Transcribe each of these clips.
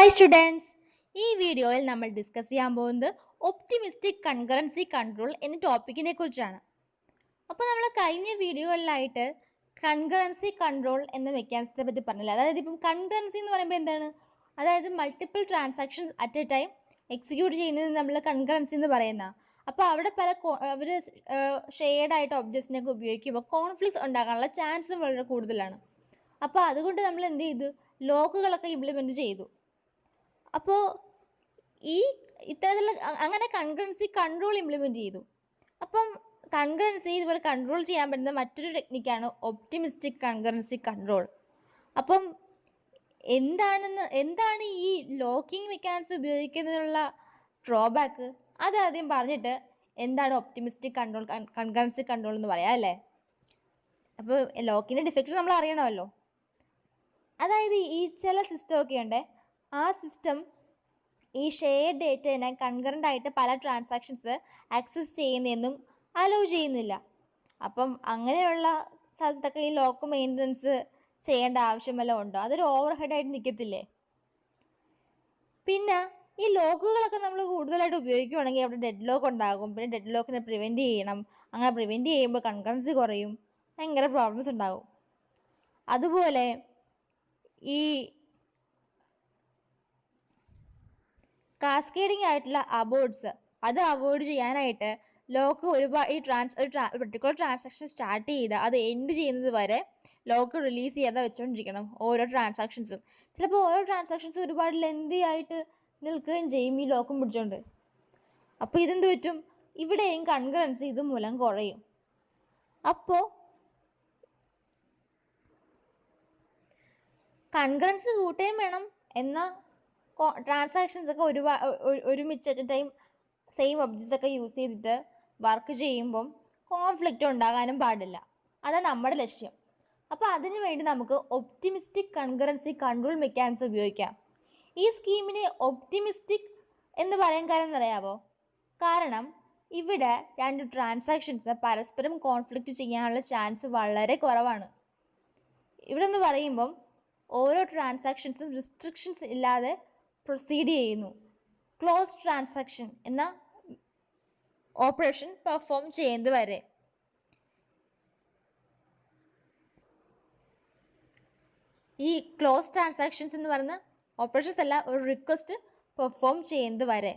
Hi students, ഈ വീഡിയോയിൽ നമ്മൾ ഡിസ്കസ് ചെയ്യാൻ പോകുന്നത് ഒപ്റ്റിമിസ്റ്റിക് കൺകറൻസി കൺട്രോൾ എന്ന ടോപ്പിക്കിനെ കുറിച്ചാണ്. അപ്പോൾ നമ്മൾ കഴിഞ്ഞ വീഡിയോകളിലായിട്ട് കൺകറൻസി കൺട്രോൾ എന്ന മെക്കാനിസത്തെ പറ്റി പറഞ്ഞില്ല. അതായത് ഇപ്പം കൺകറൻസി എന്ന് പറയുമ്പോൾ എന്താണ്, അതായത് multiple transaction at A time execute ചെയ്യുന്നത് നമ്മൾ കൺകറൻസി എന്ന് പറയുന്ന. അപ്പോൾ അവിടെ അവർ ഷെയർഡ് ആയിട്ട് ഒബ്ജക്ട്സിനൊക്കെ ഉപയോഗിക്കുമ്പോൾ കോൺഫ്ലിക്ട്സ് ഉണ്ടാകാനുള്ള ചാൻസും വളരെ കൂടുതലാണ്. അപ്പോൾ അതുകൊണ്ട് നമ്മൾ എന്ത് ചെയ്തു, ലോക്കുകളൊക്കെ ഇംപ്ലിമെൻറ്റ് ചെയ്തു. അപ്പോൾ ഈ ഇത്തരത്തിലുള്ള അങ്ങനെ കൺകറൻസി കൺട്രോൾ ഇംപ്ലിമെൻറ്റ് ചെയ്തു. അപ്പം കൺകറൻസി ഇതുപോലെ കൺട്രോൾ ചെയ്യാൻ പറ്റുന്ന മറ്റൊരു ടെക്നിക്കാണ് ഒപ്റ്റിമിസ്റ്റിക് കൺകറൻസി കൺട്രോൾ. അപ്പം എന്താണ് ഈ ലോക്കിംഗ് മെക്കാനിസം ഉപയോഗിക്കുന്നതിനുള്ള ഡ്രോബാക്ക്, അതാദ്യം പറഞ്ഞിട്ട് എന്താണ് ഒപ്റ്റിമിസ്റ്റിക് കൺകറൻസി കൺട്രോൾ എന്ന് പറയാം അല്ലേ. അപ്പോൾ ലോക്കിൻ്റെ ഡിഫക്റ്റ് നമ്മൾ അറിയണമല്ലോ. അതായത് ഈ ചില സിസ്റ്റം ഒക്കെ ഉണ്ട്, ആ സിസ്റ്റം ഈ ഷെയർ ഡേറ്റനെ കൺകറൻ്റ് ആയിട്ട് പല ട്രാൻസാക്ഷൻസ് ആക്സസ് ചെയ്യുന്നതെന്നും അലോ ചെയ്യുന്നില്ല. അപ്പം അങ്ങനെയുള്ള സ്ഥലത്തൊക്കെ ഈ ലോക്ക് മെയിൻ്റനൻസ് ചെയ്യേണ്ട ആവശ്യം വല്ലതും ഉണ്ടോ? അതൊരു ഓവർ ഹെഡായിട്ട് നിൽക്കത്തില്ലേ? പിന്നെ ഈ ലോക്കുകളൊക്കെ നമ്മൾ കൂടുതലായിട്ട് ഉപയോഗിക്കുകയാണെങ്കിൽ അവിടെ ഡെഡ് ലോക്ക് ഉണ്ടാകും. പിന്നെ ഡെഡ് ലോക്കിനെ പ്രിവെൻറ്റ് ചെയ്യണം. അങ്ങനെ പ്രിവെൻറ്റ് ചെയ്യുമ്പോൾ കൺകറൻസി കുറയും, ഭയങ്കര പ്രോബ്ലംസ് ഉണ്ടാകും. അതുപോലെ ഈ കാസ്കേഡിങ് ആയിട്ടുള്ള അബോർഡ്സ് അത് അവോയ്ഡ് ചെയ്യാനായിട്ട് ലോക്ക് ഒരുപാട് ഒരു പെർട്ടിക്കുലർ ട്രാൻസാക്ഷൻ സ്റ്റാർട്ട് ചെയ്ത് അത് എൻഡ് ചെയ്യുന്നത് വരെ ലോക്ക് റിലീസ് ചെയ്യാതെ വെച്ചുകൊണ്ടിരിക്കണം ഓരോ ട്രാൻസാക്ഷൻസും. ചിലപ്പോൾ ഓരോ ട്രാൻസാക്ഷൻസും ഒരുപാട് ലെന്തി ആയിട്ട് നിൽക്കുകയും ചെയ്യും ഈ ലോക്കും പിടിച്ചോണ്ട്. അപ്പോൾ ഇതെന്ത് പറ്റും, ഇവിടെയും കൺകറൻസി ഇത് മൂലം കുറയും. അപ്പോൾ കൺകറൻസി കൂട്ടുകയും വേണം, എന്നാൽ ട്രാൻസാക്ഷൻസ് ഒക്കെ ഒരുമിച്ച് അറ്റ് ടൈം സെയിം ഒബ്ജക്ട്സ് ഒക്കെ യൂസ് ചെയ്തിട്ട് വർക്ക് ചെയ്യുമ്പം കോൺഫ്ലിക്റ്റ് ഉണ്ടാകാനും പാടില്ല. അതാണ് നമ്മുടെ ലക്ഷ്യം. അപ്പോൾ അതിനു വേണ്ടി നമുക്ക് ഒപ്റ്റിമിസ്റ്റിക് കൺകറൻസി കൺട്രോൾ മെക്കാനിസം ഉപയോഗിക്കാം. ഈ സ്കീമിനെ ഒപ്റ്റിമിസ്റ്റിക് എന്ന് പറയാൻ കാര്യം എന്നറിയാമോ? കാരണം ഇവിടെ രണ്ട് ട്രാൻസാക്ഷൻസ് പരസ്പരം കോൺഫ്ലിക്റ്റ് ചെയ്യാനുള്ള ചാൻസ് വളരെ കുറവാണ്. ഇവിടെ എന്ന് പറയുമ്പം ഓരോ ട്രാൻസാക്ഷൻസും റിസ്ട്രിക്ഷൻസ് ഇല്ലാതെ പ്രൊസീഡ് ചെയ്യുന്നു. ക്ലോസ് ട്രാൻസാക്ഷൻ എന്ന ഓപ്പറേഷൻ പെർഫോം ചെയ്യുന്നത് വരെ. ഈ ക്ലോസ് ട്രാൻസാക്ഷൻസ് എന്ന് പറയുന്ന ഓപ്പറേഷൻസ് അല്ല, ഒരു റിക്വസ്റ്റ് പെർഫോം ചെയ്യുന്നത് വരെ.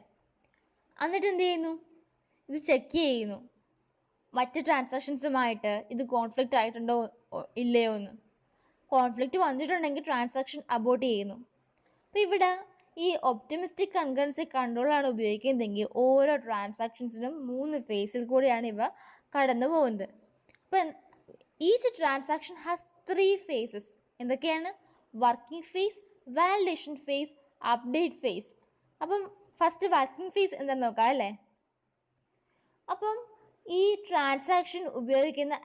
എന്നിട്ട് എന്ത് ചെയ്യുന്നു, ഇത് ചെക്ക് ചെയ്യുന്നു മറ്റ് ട്രാൻസാക്ഷൻസുമായിട്ട് ഇത് കോൺഫ്ലിക്റ്റ് ആയിട്ടുണ്ടോ ഇല്ലയോ എന്ന്. കോൺഫ്ലിക്റ്റ് വന്നിട്ടുണ്ടെങ്കിൽ ട്രാൻസാക്ഷൻ അബോർട്ട് ചെയ്യുന്നു. അപ്പോൾ ഇവിടെ ഈ ഒപ്റ്റിമിസ്റ്റിക് കൺകറൻസി കൺട്രോളാണ് ഉപയോഗിക്കുന്നതെങ്കിൽ ഓരോ ട്രാൻസാക്ഷൻസിനും 3 ഫേസിൽ കൂടിയാണ് ഇവ കടന്നു പോകുന്നത്. അപ്പം ഈച്ച് ട്രാൻസാക്ഷൻ ഹാസ് 3 ഫേസസ്. എന്തൊക്കെയാണ്? Working phase, validation phase, update phase. അപ്പം ഫസ്റ്റ് വർക്കിംഗ് ഫേസ് എന്താണെന്ന് നോക്കാം അല്ലേ. അപ്പം ഈ ട്രാൻസാക്ഷൻ ഉപയോഗിക്കുന്ന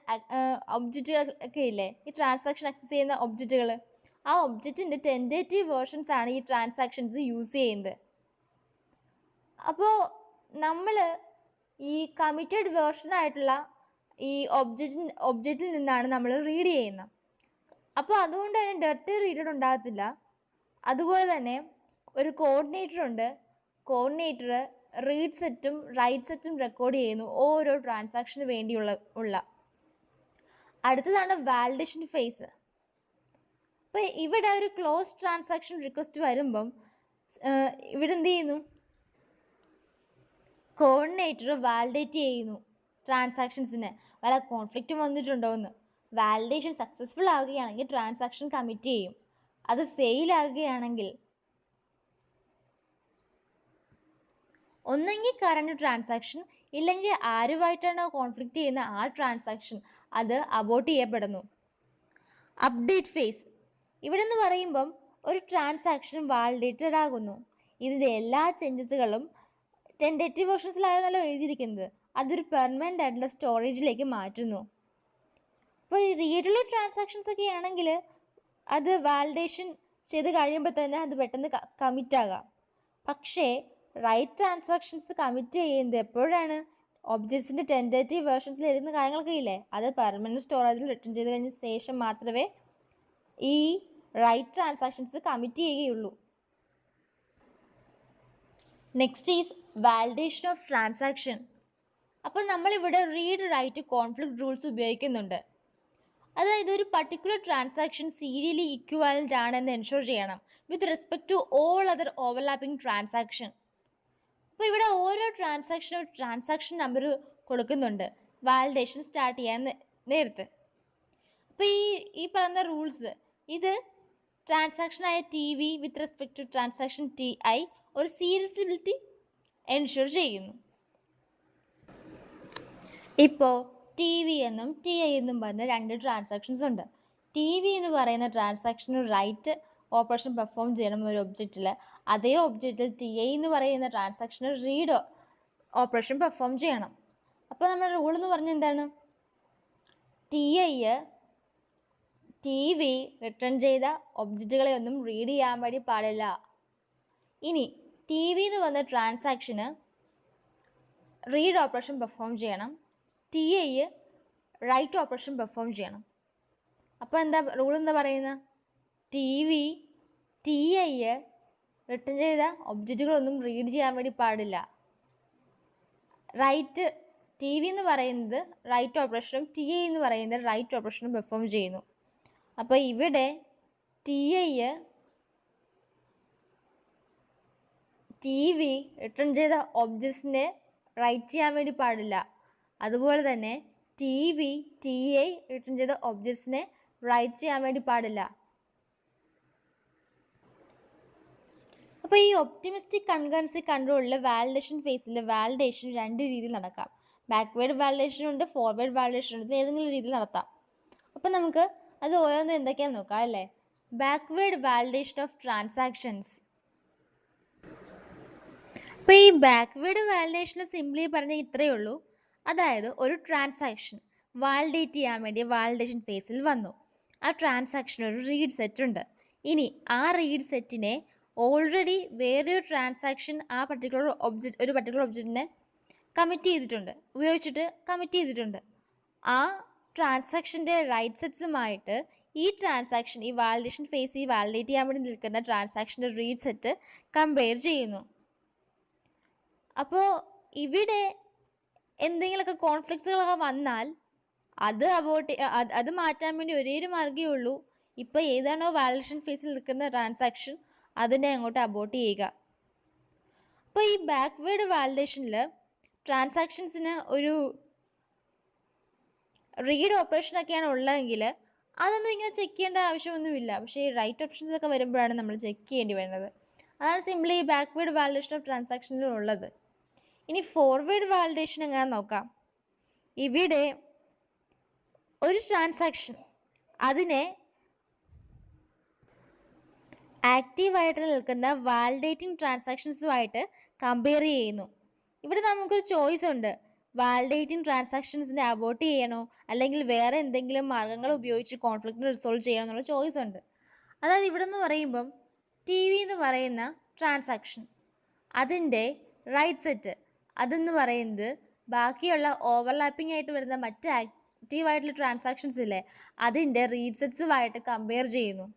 ഒബ്ജക്റ്റുകൾ ഒക്കെ ഇല്ലേ, ഈ ട്രാൻസാക്ഷൻ ആക്സസ് ചെയ്യുന്ന ഒബ്ജക്റ്റുകൾ, ആ ഒബ്ജക്റ്റിൻ്റെ ടെൻറ്റേറ്റീവ് വേർഷൻസ് ആണ് ഈ ട്രാൻസാക്ഷൻസ് യൂസ് ചെയ്യുന്നത്. അപ്പോൾ നമ്മൾ ഈ കമ്മിറ്റഡ് വേർഷനായിട്ടുള്ള ഈ ഒബ്ജക്റ്റിൽ നിന്നാണ് നമ്മൾ റീഡ് ചെയ്യുന്നത്. അപ്പോൾ അതുകൊണ്ട് തന്നെ ഡെർട്ടി റീഡർ ഉണ്ടാകത്തില്ല. അതുപോലെ തന്നെ ഒരു കോർഡിനേറ്റർ ഉണ്ട്. കോർഡിനേറ്റർ റീഡ് സെറ്റും റൈറ്റ് സെറ്റും റെക്കോർഡ് ചെയ്യുന്നു ഓരോ ട്രാൻസാക്ഷന് വേണ്ടിയുള്ള. അടുത്തതാണ് വാലിഡേഷൻ ഫേസ്. അപ്പോൾ ഇവിടെ ഒരു ക്ലോസ് ട്രാൻസാക്ഷൻ റിക്വസ്റ്റ് വരുമ്പം ഇവിടെ എന്ത് ചെയ്യുന്നു, കോർഡിനേറ്റർ വാലിഡേറ്റ് ചെയ്യുന്നു ട്രാൻസാക്ഷൻസിന് വല്ല കോൺഫ്ലിക്റ്റ് വന്നിട്ടുണ്ടോ എന്ന്. വാലിഡേഷൻ സക്സസ്ഫുൾ ആകുകയാണെങ്കിൽ ട്രാൻസാക്ഷൻ കമ്മിറ്റ് ചെയ്യും. അത് ഫെയിൽ ആകുകയാണെങ്കിൽ ഒന്നെങ്കിൽ കറണ്ട് ട്രാൻസാക്ഷൻ, ഇല്ലെങ്കിൽ ആരുമായിട്ടാണോ കോൺഫ്ലിക്റ്റ് ചെയ്യുന്ന ആ ട്രാൻസാക്ഷൻ അത് അബോർട്ട് ചെയ്യപ്പെടുന്നു. Update phase. ഇവിടെ എന്ന് പറയുമ്പം ഒരു ട്രാൻസാക്ഷൻ വാലിഡേറ്റഡ് ആകുന്നു. ഇതിൻ്റെ എല്ലാ ചേഞ്ചസുകളും ടെൻറ്റേറ്റീവ് വേർഷൻസിലായിരുന്നല്ലോ എഴുതിയിരിക്കുന്നത്, അതൊരു പെർമനൻ്റ് ആയിട്ടുള്ള സ്റ്റോറേജിലേക്ക് മാറ്റുന്നു. ഇപ്പോൾ റീഡുള്ള ട്രാൻസാക്ഷൻസ് ഒക്കെ ആണെങ്കിൽ അത് വാലിഡേഷൻ ചെയ്ത് കഴിയുമ്പോൾ തന്നെ അത് പെട്ടെന്ന് കമ്മിറ്റ് ആകാം. പക്ഷേ റൈറ്റ് ട്രാൻസാക്ഷൻസ് കമ്മിറ്റ് ചെയ്യുന്നത് എപ്പോഴാണ്? ഒബ്ജക്ട്സിൻ്റെ ടെൻറ്റേറ്റീവ് വേർഷൻസിൽ എഴുതുന്ന കാര്യങ്ങളൊക്കെ ഇല്ലേ, അത് പെർമനൻറ്റ് സ്റ്റോറേജിൽ റിട്ടേൺ ചെയ്ത് കഴിഞ്ഞ ശേഷം മാത്രമേ ഈ റൈറ്റ് ട്രാൻസാക്ഷൻസ് കമ്മിറ്റ് ചെയ്യുകയുള്ളൂ. Next is validation of transaction. അപ്പോൾ നമ്മളിവിടെ റീഡ് റൈറ്റ് കോൺഫ്ലിക്റ്റ് റൂൾസ് ഉപയോഗിക്കുന്നുണ്ട്. അതായത് ഒരു പർട്ടിക്കുലർ ട്രാൻസാക്ഷൻ സീരിയലി ഇക്വാലൻ്റ് ആണെന്ന് എൻഷുർ ചെയ്യണം with respect to all other overlapping transaction. അപ്പോൾ ഇവിടെ ഓരോ ട്രാൻസാക്ഷനും ട്രാൻസാക്ഷൻ നമ്പർ കൊടുക്കുന്നുണ്ട് വാലിഡേഷൻ സ്റ്റാർട്ട് ചെയ്യാൻ നേരത്ത്. അപ്പോൾ ഈ പറയുന്ന റൂൾസ് ഇത് ട്രാൻസാക്ഷനായ T V with respect to transaction T I ഒരു സീരിയസിബിലിറ്റി എൻഷുർ ചെയ്യുന്നു. ഇപ്പോൾ ടി വി എന്നും ടി ഐ എന്നും പറഞ്ഞ രണ്ട് ട്രാൻസാക്ഷൻസ് ഉണ്ട്. ടി വി എന്ന് പറയുന്ന ട്രാൻസാക്ഷന് റൈറ്റ് ഓപ്പറേഷൻ പെർഫോം ചെയ്യണം ഒരു ഒബ്ജക്റ്റിൽ. അതേ ഒബ്ജക്റ്റിൽ ടി ഐ എന്ന് പറയുന്ന ട്രാൻസാക്ഷന് റീഡ് ഓപ്പറേഷൻ പെർഫോം ചെയ്യണം. അപ്പോൾ നമ്മുടെ റൂൾ എന്ന് പറഞ്ഞാൽ എന്താണ്? T I T V return ചെയ്ത ഒബ്ജക്റ്റുകളെ ഒന്നും റീഡ് ചെയ്യാൻ വേണ്ടി പാടില്ല. ഇനി ടി വി എന്ന് പറഞ്ഞ ട്രാൻസാക്ഷന് റീഡ് ഓപ്പറേഷൻ പെർഫോം ചെയ്യണം, T I write operation perform ചെയ്യണം. അപ്പോൾ എന്താ റൂൾ എന്താ പറയുന്നത്? T V T I return ചെയ്ത ഒബ്ജക്റ്റുകളൊന്നും റീഡ് ചെയ്യാൻ വേണ്ടി പാടില്ല. റൈറ്റ് ടി വി എന്ന് പറയുന്നത് റൈറ്റ് ഓപ്പറേഷനും ടി ഐ എന്ന് പറയുന്നത് റൈറ്റ് ഓപ്പറേഷനും പെർഫോം ചെയ്യുന്നു. അപ്പോൾ ഇവിടെ T I T V return ചെയ്ത ഒബ്ജക്ട്സിനെ റൈറ്റ് ചെയ്യാൻ വേണ്ടി പാടില്ല. അതുപോലെ തന്നെ T V T I return ചെയ്ത ഒബ്ജക്ട്സിനെ റൈറ്റ് ചെയ്യാൻ വേണ്ടി പാടില്ല. അപ്പോൾ ഈ ഒപ്റ്റിമിസ്റ്റിക് കൺകറൻസി കൺട്രോളിൽ വാലിഡേഷൻ ഫേസിൽ വാലിഡേഷൻ രണ്ട് രീതിയിൽ നടക്കാം. ബാക്ക്വേർഡ് വാലിഡേഷൻ ഉണ്ട്, ഫോർവേഡ് വാലിഡേഷൻ ഉണ്ട്. ഏതെങ്കിലും രീതിയിൽ നടത്താം. അപ്പോൾ നമുക്ക് അത് ഓരോന്നും എന്തൊക്കെയാണെന്ന് നോക്കാം അല്ലേ. Backward validation of transactions. അപ്പോൾ ഈ ബാക്ക്വേർഡ് വാലിഡേഷനിൽ സിംപ്ലി പറഞ്ഞാൽ ഇത്രയേ ഉള്ളൂ. അതായത് ഒരു ട്രാൻസാക്ഷൻ വാലിഡേറ്റ് ചെയ്യാൻ വേണ്ടി വാലിഡേഷൻ ഫേസിൽ വന്നു. ആ ട്രാൻസാക്ഷന് ഒരു റീഡ് സെറ്റ് ഉണ്ട്. ഇനി ആ റീഡ് സെറ്റിനെ ഓൾറെഡി വേറൊരു ട്രാൻസാക്ഷൻ ആ പർട്ടിക്കുലർ ഒബ്ജക്റ്റിനെ കമ്മിറ്റ് ചെയ്തിട്ടുണ്ട്, ഉപയോഗിച്ചിട്ട് കമ്മിറ്റ് ചെയ്തിട്ടുണ്ട്. ആ ട്രാൻസാക്ഷൻ്റെ റൈറ്റ് സെറ്റ്സുമായിട്ട് ഈ ട്രാൻസാക്ഷൻ ഈ വാലിഡേഷൻ ഫേസ് ഈ വാലിഡേറ്റ് ചെയ്യാൻ വേണ്ടി നിൽക്കുന്ന ട്രാൻസാക്ഷൻ്റെ റീഡ് സെറ്റ് കമ്പയർ ചെയ്യുന്നു. അപ്പോൾ ഇവിടെ എന്തെങ്കിലുമൊക്കെ കോൺഫ്ലിക്ട്സുകളൊക്കെ വന്നാൽ അത് മാറ്റാൻ വേണ്ടി ഒരേ ഒരു മാർഗ്ഗമേ ഉള്ളൂ. ഇപ്പോൾ ഏതാണോ വാലിഡേഷൻ ഫേസിൽ നിൽക്കുന്ന ട്രാൻസാക്ഷൻ അതിനെ അങ്ങോട്ട് അബോർട്ട് ചെയ്യുക. അപ്പോൾ ഈ ബാക്ക്വേർഡ് വാലിഡേഷനിൽ ട്രാൻസാക്ഷൻസിന് ഒരു റീഡ് ഓപ്പറേഷനൊക്കെയാണ് ഉള്ളതെങ്കിൽ അതൊന്നും ഇങ്ങനെ ചെക്ക് ചെയ്യേണ്ട ആവശ്യമൊന്നുമില്ല. പക്ഷേ ഈ റൈറ്റ് ഓപ്ഷൻസ് ഒക്കെ വരുമ്പോഴാണ് നമ്മൾ ചെക്ക് ചെയ്യേണ്ടി വരുന്നത്. അതാണ് സിംപ്ലി ബാക്ക്വേർഡ് വാലിഡേഷൻ ഓഫ് ട്രാൻസാക്ഷനിൽ ഉള്ളത്. ഇനി ഫോർവേഡ് വാലിഡേഷൻ എങ്ങനെ നോക്കാം. ഇവിടെ ഒരു ട്രാൻസാക്ഷൻ അതിനെ ആക്റ്റീവായിട്ട് നിൽക്കുന്ന വാലിഡേറ്റിംഗ് ട്രാൻസാക്ഷൻസുമായിട്ട് കമ്പയർ ചെയ്യുന്നു. ഇവിടെ നമുക്കൊരു ചോയ്സ് ഉണ്ട്. വാലിഡേറ്റിംഗ് ട്രാൻസാക്ഷൻസിനെ അബോർട്ട് ചെയ്യണോ അല്ലെങ്കിൽ വേറെ എന്തെങ്കിലും മാർഗ്ഗങ്ങൾ ഉപയോഗിച്ച് കോൺഫ്ലിക്റ്റ് റിസോൾവ് ചെയ്യണോ എന്നുള്ള ചോയ്സ് ഉണ്ട്. അതായത് ഇവിടെ എന്ന് പറയുമ്പം ടി വി എന്ന് പറയുന്ന ട്രാൻസാക്ഷൻ അതിൻ്റെ റൈറ്റ് സെറ്റ് അതെന്ന് പറയുന്നത് ബാക്കിയുള്ള ഓവർലാപ്പിംഗ് ആയിട്ട് വരുന്ന മറ്റ് ആക്റ്റീവായിട്ടുള്ള ട്രാൻസാക്ഷൻസ് ഇല്ലേ അതിൻ്റെ റീഡ് സെറ്റ്സുമായിട്ട് കമ്പയർ ചെയ്യുന്നു.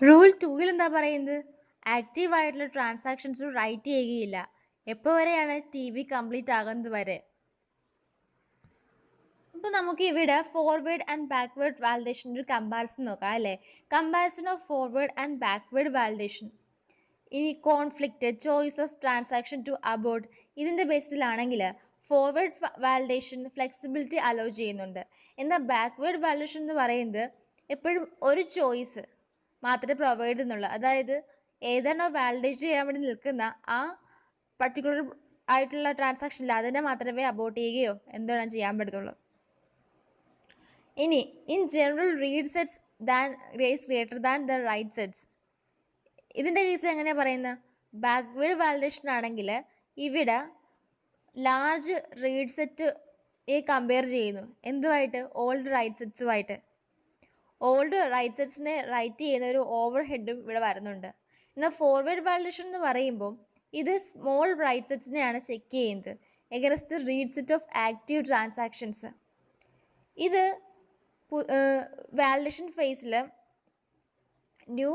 റൂൾ 2-ൽ എന്താ പറയുന്നത്? ആക്റ്റീവായിട്ടുള്ള ട്രാൻസാക്ഷൻസ് റൈറ്റ് ചെയ്യുകയില്ല. എപ്പോൾ വരെയാണ്? ടി വി കംപ്ലീറ്റ് ആകുന്നത് വരെ. അപ്പോൾ നമുക്ക് ഇവിടെ ഫോർവേഡ് ആൻഡ് ബാക്ക്വേർഡ് വാലിഡേഷൻ ഒരു കമ്പാരിസൺ നോക്കാം അല്ലേ. Comparison of forward and backward validation. ഇനി conflict, choice of transaction to abort ഇതിൻ്റെ ബേസിലാണെങ്കിൽ ഫോർവേഡ് വാലിഡേഷൻ ഫ്ലെക്സിബിലിറ്റി അലോ ചെയ്യുന്നുണ്ട്. എന്നാൽ ബാക്ക്വേർഡ് വാലിഡേഷൻ എന്ന് പറയുന്നത് എപ്പോഴും ഒരു ചോയ്സ് മാത്രമേ പ്രൊവൈഡ് ചെയ്യുന്നുള്ളൂ. അതായത് ഏതാണോ വാലിഡേറ്റ് ചെയ്യാൻ വേണ്ടി നിൽക്കുന്ന ആ പർട്ടിക്കുലർ ആയിട്ടുള്ള ട്രാൻസാക്ഷനിൽ അതിനെ മാത്രമേ അബോർട്ട് ചെയ്യുകയോ എന്താണ് ചെയ്യാൻ പറ്റത്തുള്ളൂ. ഇനി in general read sets greater than the write sets. ഇതിൻ്റെ കേസ് എങ്ങനെയാണ് പറയുന്നത്? ബാക്ക്വേർഡ് വാലിഡേഷൻ ആണെങ്കിൽ ഇവിടെ ലാർജ് റീഡ് സെറ്റ് കമ്പയർ ചെയ്യുന്നു എന്തുമായിട്ട്? ഓൾഡ് റൈറ്റ് സെറ്റ്സുമായിട്ട്. ഓൾഡ് റൈറ്റ് സെറ്റ്സിനെ റൈറ്റ് ചെയ്യുന്ന ഒരു ഓവർ ഹെഡും ഇവിടെ വരുന്നുണ്ട്. എന്നാൽ ഫോർവേഡ് വാലിഡേഷൻ എന്ന് പറയുമ്പോൾ ഇത് സ്മോൾ റൈറ്റ് സെറ്റ്സിനെയാണ് ചെക്ക് ചെയ്യുന്നത് against the read set of active transactions. ഇത് വാലിഡേഷൻ ഫേസിൽ ന്യൂ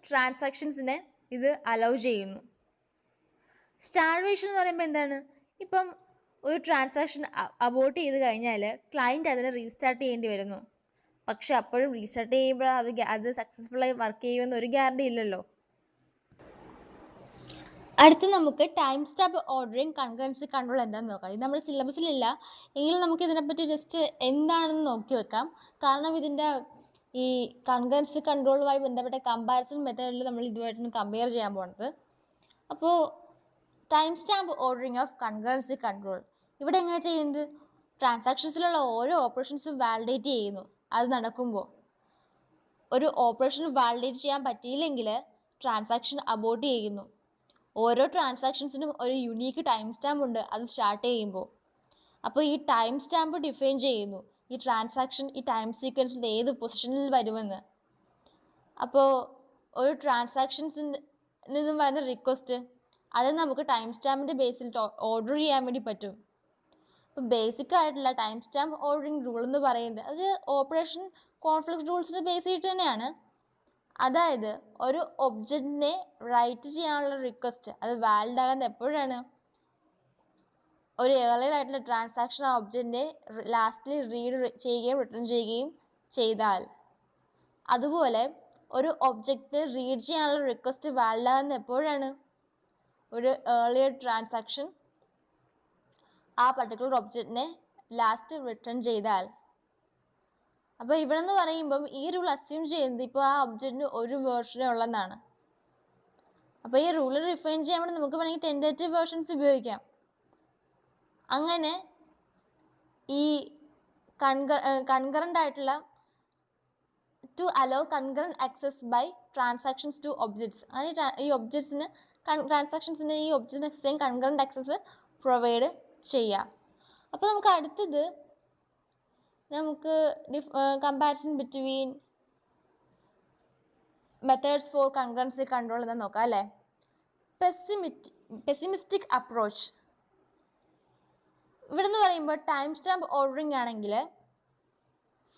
ട്രാൻസാക്ഷൻസിനെ ഇത് അലൗ ചെയ്യുന്നു. സ്റ്റാർവേഷൻ എന്ന് പറയുമ്പോൾ എന്താണ്? ഇപ്പം ഒരു ട്രാൻസാക്ഷൻ അബോർട്ട് ചെയ്ത് കഴിഞ്ഞാൽ ക്ലയൻറ്റ് അതിനെ റീസ്റ്റാർട്ട് ചെയ്യേണ്ടി വരുന്നു. പക്ഷെ അപ്പോഴും റീസ്റ്റാർട്ട് ചെയ്യുമ്പോൾ അത് സക്സസ്ഫുള്ളായി വർക്ക് ചെയ്യുമെന്ന് ഒരു ഗ്യാരണ്ടി ഇല്ലല്ലോ. അടുത്ത് നമുക്ക് time stamp ordering concurrency control എന്താണെന്ന് നോക്കാം. ഇത് നമ്മുടെ സിലബസിലില്ല, എങ്കിലും നമുക്ക് ഇതിനെപ്പറ്റി ജസ്റ്റ് എന്താണെന്ന് നോക്കി വെക്കാം. കാരണം ഇതിൻ്റെ ഈ കൺകറൻസി കൺട്രോളുമായി ബന്ധപ്പെട്ട കമ്പാരിസൺ മെത്തേഡിൽ നമ്മൾ ഇതുമായിട്ടാണ് കമ്പയർ ചെയ്യാൻ പോകുന്നത്. അപ്പോൾ time stamp ordering of concurrency control ഇവിടെ എങ്ങനെ ചെയ്യുന്നത്? ട്രാൻസാക്ഷൻസിലുള്ള ഓരോ ഓപ്പറേഷൻസും വാലിഡേറ്റ് ചെയ്യുന്നു. അത് നടക്കുമ്പോൾ ഒരു ഓപ്പറേഷൻ വാലിഡേറ്റ് ചെയ്യാൻ പറ്റിയില്ലെങ്കിൽ ട്രാൻസാക്ഷൻ അബോർട്ട് ചെയ്യുന്നു. ഓരോ ട്രാൻസാക്ഷൻസിനും ഒരു യുണീക്ക് ടൈം സ്റ്റാമ്പ് ഉണ്ട് അത് സ്റ്റാർട്ട് ചെയ്യുമ്പോൾ. അപ്പോൾ ഈ ടൈം സ്റ്റാമ്പ് ഡിഫൈൻ ചെയ്യുന്നു ഈ ട്രാൻസാക്ഷൻ ഈ ടൈം സീക്വൻസിൻ്റെ ഏത് പൊസിഷനിൽ വരുമെന്ന്. അപ്പോൾ ഒരു ട്രാൻസാക്ഷൻസിൽ നിന്നും വരുന്ന റിക്വസ്റ്റ് അത് നമുക്ക് ടൈം സ്റ്റാമ്പിൻ്റെ ബേസിൽ ഓർഡർ ചെയ്യാൻ വേണ്ടി പറ്റും. അപ്പോൾ ബേസിക് ആയിട്ടുള്ള ടൈം സ്റ്റാമ്പ് ഓർഡറിങ് റൂൾ എന്ന് പറയുന്നത് അത് ഓപ്പറേഷൻ കോൺഫ്ലിക്റ്റ് റൂൾസിനെ ബേസ് ചെയ്തിട്ട് തന്നെയാണ്. അതായത് ഒരു ഒബ്ജക്റ്റിനെ റൈറ്റ് ചെയ്യാനുള്ള റിക്വസ്റ്റ് അത് വാലിഡ് ആകുന്നത് എപ്പോഴാണ്? ഒരു ഏർലിയർ ആയിട്ടുള്ള ട്രാൻസാക്ഷൻ ആ ഒബ്ജക്റ്റിനെ ലാസ്റ്റിൽ റീഡ് ചെയ്യുകയും റിട്ടേൺ ചെയ്യുകയും ചെയ്താൽ. അതുപോലെ ഒരു ഒബ്ജക്റ്റിനെ റീഡ് ചെയ്യാനുള്ള റിക്വസ്റ്റ് വാലിഡ് ആകുന്നത് എപ്പോഴാണ്? ഒരു ഏർലിയർ ട്രാൻസാക്ഷൻ ആ പർട്ടിക്കുലർ ഒബ്ജക്റ്റിനെ ലാസ്റ്റ് റിട്ടേൺ ചെയ്താൽ. അപ്പോൾ ഇവിടെ നിന്ന് പറയുമ്പം ഈ റൂൾ അസ്യൂം ചെയ്യുന്നത് ഇപ്പോൾ ആ ഒബ്ജക്റ്റിന് ഒരു വേർഷനേ ഉള്ളതെന്നാണ്. അപ്പോൾ ഈ റൂൾ റിഫൈൻ ചെയ്യാൻ വേണ്ടി നമുക്ക് വേണമെങ്കിൽ ടെൻറ്റേറ്റീവ് വേർഷൻസ് ഉപയോഗിക്കാം. അങ്ങനെ ഈ കൺകറൻ്റ് ആയിട്ടുള്ള to allow concurrent access by transactions to objects, അങ്ങനെ ഈ ഒബ്ജക്ട്സിന് ട്രാൻസാക്ഷൻസിന് ഈ ഒബ്ജക്റ്റിന് ആക്സസ് ചെയ്യാൻ കൺകറൻറ്റ് ആക്സസ് പ്രൊവൈഡ് ചെയ്യാം. അപ്പോൾ നമുക്ക് അടുത്തത് നമുക്ക് comparison between methods for concurrency control എന്ന് നോക്കാം അല്ലേ. പെസിമിസ്റ്റിക് അപ്രോച്ച് ഇവിടെ നിന്ന് പറയുമ്പോൾ ടൈം സ്റ്റാമ്പ് ഓർഡറിങ് ആണെങ്കിൽ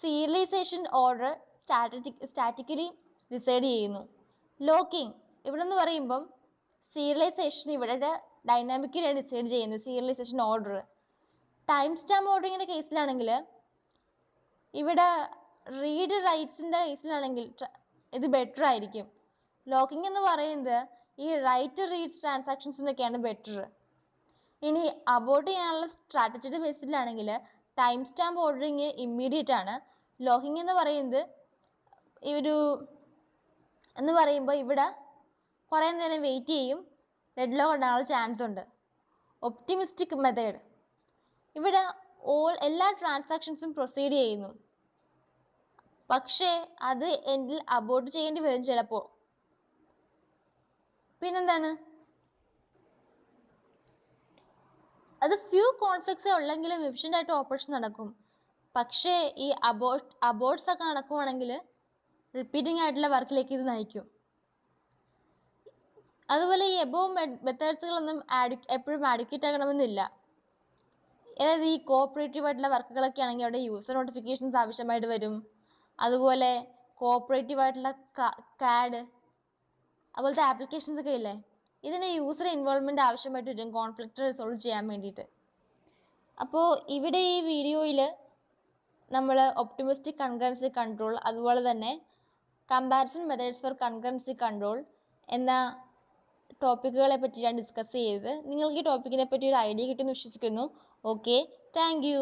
സീരിയലൈസേഷൻ ഓർഡർ സ്റ്റാറ്റിക്കലി ഡിസൈഡ് ചെയ്യുന്നു. ലോക്കിംഗ് ഇവിടെ നിന്ന് പറയുമ്പം സീരിയലൈസേഷൻ ഇവിടെ ഡൈനാമിക്കലിയാണ് ഡിസൈഡ് ചെയ്യുന്നത് സീരിയലൈസേഷൻ ഓർഡർ. ടൈം സ്റ്റാമ്പ് ഓർഡറിങ്ങിൻ്റെ കേസിലാണെങ്കിൽ ഇവിടെ റീഡ് റൈറ്റ്സിൻ്റെ കേസിലാണെങ്കിൽ ഇത് ബെറ്റർ ആയിരിക്കും. ലോക്കിംഗ് എന്ന് പറയുന്നത് ഈ റൈറ്റ് റീഡ്സ് ട്രാൻസാക്ഷൻസിനൊക്കെയാണ് ബെറ്റർ. ഇനി അബോർട്ട് ചെയ്യാനുള്ള സ്ട്രാറ്റജിയുടെ ബേസിലാണെങ്കിൽ ടൈം സ്റ്റാമ്പ് ഓർഡറിങ് ഇമ്മീഡിയറ്റ് ആണ്. ലോക്കിംഗ് എന്ന് പറയുന്നത് എന്ന് പറയുമ്പോൾ ഇവിടെ കുറേ നേരം വെയിറ്റ് ചെയ്യും, ഡെഡ് ലോക്ക് ഉണ്ടാകാനുള്ള ചാൻസ് ഉണ്ട്. ഒപ്റ്റിമിസ്റ്റിക് മെത്തേഡ് ഇവിടെ എല്ലാ ട്രാൻസാക്ഷൻസും പ്രൊസീഡ് ചെയ്യുന്നു, പക്ഷേ അത് എൻഡിൽ അബോർട്ട് ചെയ്യേണ്ടി വരും ചിലപ്പോൾ. പിന്നെന്താണ്? അത് ഫ്യൂ കോൺഫ്ലിക്ട്സേ ഉള്ളെങ്കിലും എഫിഷ്യൻ്റ് ആയിട്ട് ഓപ്പറേഷൻ നടക്കും. പക്ഷേ ഈ അബോർട്ട്സ് ഒക്കെ നടക്കുവാണെങ്കിൽ റിപ്പീറ്റിംഗ് ആയിട്ടുള്ള വർക്കിലേക്ക് ഇത് നയിക്കും. അതുപോലെ ഈ എബോവ് മെത്തേഡ്സുകളൊന്നും എപ്പോഴും ആഡിക്വേറ്റ് ആകണമെന്നില്ല. അതായത് ഈ കോഓപ്പറേറ്റീവ് ആയിട്ടുള്ള വർക്കുകളൊക്കെ ആണെങ്കിൽ അവിടെ യൂസർ നോട്ടിഫിക്കേഷൻസ് ആവശ്യമായിട്ട് വരും. അതുപോലെ കോഓപ്പറേറ്റീവ് ആയിട്ടുള്ള കാഡ് അതുപോലത്തെ ആപ്ലിക്കേഷൻസ് ഒക്കെ ഇല്ലേ, ഇതിന് യൂസർ ഇൻവോൾവ്മെൻ്റ് ആവശ്യമായിട്ട് വരും കോൺഫ്ലിക്റ്റ് റിസോൾവ് ചെയ്യാൻ വേണ്ടിയിട്ട്. അപ്പോൾ ഇവിടെ ഈ വീഡിയോയിൽ നമ്മൾ ഒപ്റ്റിമിസ്റ്റിക് കൺകറൻസി കൺട്രോൾ അതുപോലെ തന്നെ comparison methods for concurrency control എന്ന ടോപ്പിക്കുകളെ പറ്റിയാണ് ഡിസ്കസ് ചെയ്തത്. നിങ്ങൾക്ക് ഈ ടോപ്പിക്കിനെ പറ്റി ഒരു ഐഡിയ കിട്ടുമെന്ന് വിശ്വസിക്കുന്നു. Okay, thank you.